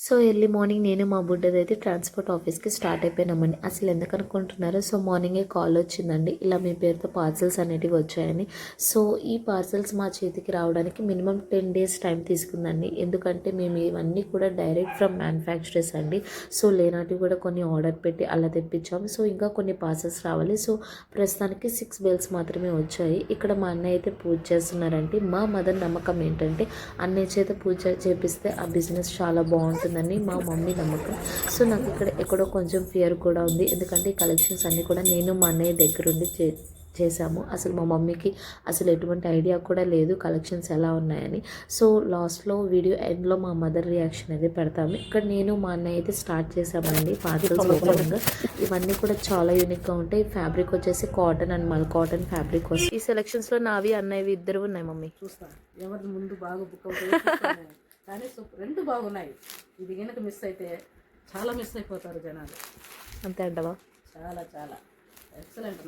So early morning నేను మా బుడ్డదైతే transport ఆఫీస్కి స్టార్ట్ అయిపోయినామండి. అసలు ఎందుకు అనుకుంటున్నారు, సో మార్నింగే కాల్ వచ్చిందండి, ఇలా మీ పేరుతో పార్సల్స్ అనేటివి వచ్చాయని. సో ఈ పార్సల్స్ మా చేతికి రావడానికి మినిమం 10 days టైం తీసుకుందండి. ఎందుకంటే మేము ఇవన్నీ కూడా డైరెక్ట్ ఫ్రమ్ మ్యానుఫ్యాక్చరర్స్ అండి. సో లేనాటివి కూడా కొన్ని ఆర్డర్ పెట్టి అలా తెప్పించాము. సో ఇంకా కొన్ని పార్సల్స్ రావాలి. సో ప్రస్తుతానికి 6 బెల్స్ మాత్రమే వచ్చాయి. ఇక్కడ మా అన్నయ్య అయితే పూజ చేస్తున్నారంటే, మా మదర్ నమ్మకం ఏంటంటే అన్నయ్య చేత పూజ చేపిస్తే ఆ బిజినెస్ చాలా బాగుంటుందని మా మమ్మీ నమ్మకం. సో నాకు ఇక్కడ ఎక్కడో కొంచెం ఫియర్ కూడా ఉంది. ఎందుకంటే ఈ కలెక్షన్స్ అన్నీ కూడా నేను మా అన్నయ్య దగ్గరుండి చేశాము. అసలు మా మమ్మీకి అసలు ఎటువంటి ఐడియా కూడా లేదు కలెక్షన్స్ ఎలా ఉన్నాయని. సో లాస్ట్లో వీడియో ఎండ్లో మా మదర్ రియాక్షన్ అయితే పెడతాము. ఇక్కడ నేను మా అన్నయ్య అయితే స్టార్ట్ చేసామండి పార్సల్స్ ఓపెనింగ్. ఇవన్నీ కూడా చాలా యూనిక్గా ఉంటాయి. ఫ్యాబ్రిక్ వచ్చేసి కాటన్ అండ్ మల్ కాటన్ ఫ్యాబ్రిక్ వస్తుంది. ఈ సెలెక్షన్స్లో నావి అన్నయ్యవి ఇద్దరు ఉన్నాయి మమ్మీ. చూస్తాను ఎవరి ముందు బాగా బుక్ అవుతాయి కానీ రెండు బాగున్నాయి. ఇది కనుక మిస్ అయితే చాలా మిస్ అయిపోతారు జనాలు. అంతే అంటవా? చాలా చాలా ఎక్సలెంట్.